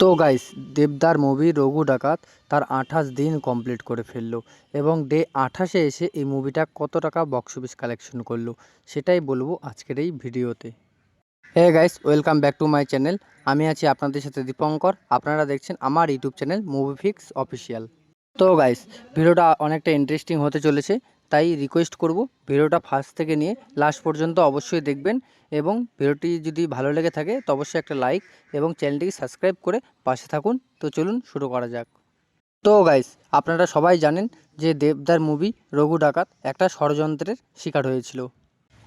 তো গাইস, দেবদার মুভি রঘু ডাকাত তার 28 দিন কমপ্লিট করে ফেললো এবং ডে 28-এ এসে এই মুভিটা কত টাকা বক্স অফিস কালেকশন করলো সেটাই বলবো আজকের এই ভিডিওতে। Hey guys, welcome back to my channel. আমি আছি আপনাদের সাথে দীপঙ্কর। আপনারা দেখছেন আমার YouTube channel movie fix official. তো গাইস, ভিডিওটা অনেকটা ইন্টারেস্টিং হতে চলেছে, তাই রিকোয়েস্ট করব ভিডিওটা ফার্স্ট থেকে নিয়ে লাস্ট পর্যন্ত অবশ্যই দেখবেন এবং ভিডিওটি যদি ভালো লেগে থাকে তো অবশ্যই একটা লাইক এবং চ্যানেলটিকে সাবস্ক্রাইব করে পাশে থাকুন। তো চলুন শুরু করা যাক। তো গাইস, আপনারা সবাই জানেন যে দেবদার মুভি রঘু ডাকাত একটা ষড়যন্ত্রের শিকার হয়েছিল।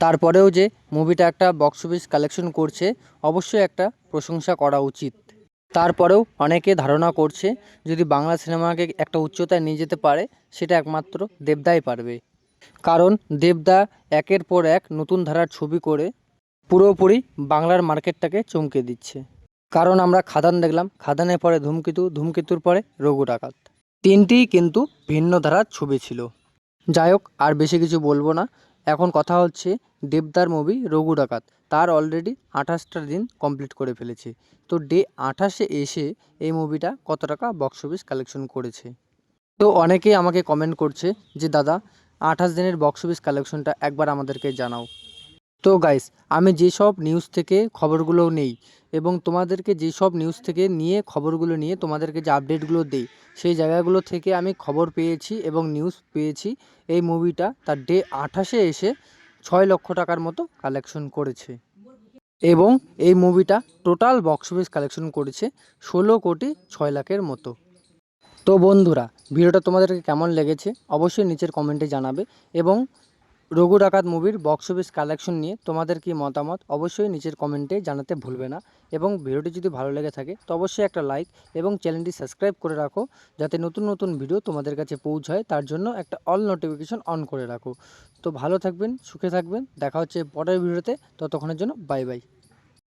তারপরেও যে মুভিটা একটা বক্স অফিস কালেকশন করছে, অবশ্যই একটা প্রশংসা করা উচিত। তারপরেও অনেকে ধারণা করছে যদি বাংলা সিনেমাকে একটা উচ্চতায় নিয়ে যেতে পারে সেটা একমাত্র দেবদাই পারবে। কারণ দেবদা একের পর এক নতুন ধারার ছবি করে পুরোপুরি বাংলার মার্কেটটাকে চমকে দিচ্ছে। কারণ আমরা খাদান দেখলাম, খাদানের পরে ধূমকেতু, ধূমকেতুর পরে রঘু ডাকাত, তিনটিই কিন্তু ভিন্ন ধারার ছবি ছিল। যাই হোক, আর বেশি কিছু বলবো না। এখন কথা হচ্ছে দেবদার মুভি রঘু ডাকাত তার অলরেডি 28টা দিন কমপ্লিট করে ফেলেছে। তো ডে 28-এ এসে এই মুভিটা কত টাকা বক্স অফিস কালেকশন করেছে। তো অনেকেই আমাকে কমেন্ট করছে যে দাদা, 28 দিনের বক্স অফিস কালেকশনটা একবার আমাদেরকে জানাও। তো গাইস, আমি যেসব নিউজ থেকে খবরগুলো নেই এবং তোমাদেরকে যেসব নিউজ থেকে নিয়ে খবরগুলো নিয়ে তোমাদেরকে যে আপডেটগুলো দেই, সেই জায়গাগুলো থেকে আমি খবর পেয়েছি এবং নিউজ পেয়েছি এই মুভিটা তার ডে 28-এ এসে 6 লক্ষ টাকার মতো কালেকশন করেছে এবং এই মুভিটা টোটাল বক্স অফিস কালেকশন করেছে 16,06,00,000-এর মতো। তো বন্ধুরা, ভিডিওটা তোমাদেরকে কেমন লেগেছে অবশ্যই নিচের কমেন্টে জানাবে এবং রঘু ডাকাত মুভির বক্স অফিস কালেকশন নিয়ে তোমাদের কি মতামত অবশ্যই নিচের কমেন্টে জানাতে ভুলবে না। এবং ভিডিওটি যদি ভালো লেগে থাকে তো অবশ্যই একটা লাইক এবং চ্যানেলটি সাবস্ক্রাইব করে রাখো, যাতে নতুন নতুন ভিডিও তোমাদের কাছে পৌঁছায়। তার জন্য একটা অল নোটিফিকেশন অন করে রাখো। তো ভালো থাকবেন, সুখে থাকবেন, দেখা হচ্ছে পরের ভিডিওতে। ততক্ষণের জন্য বাই বাই।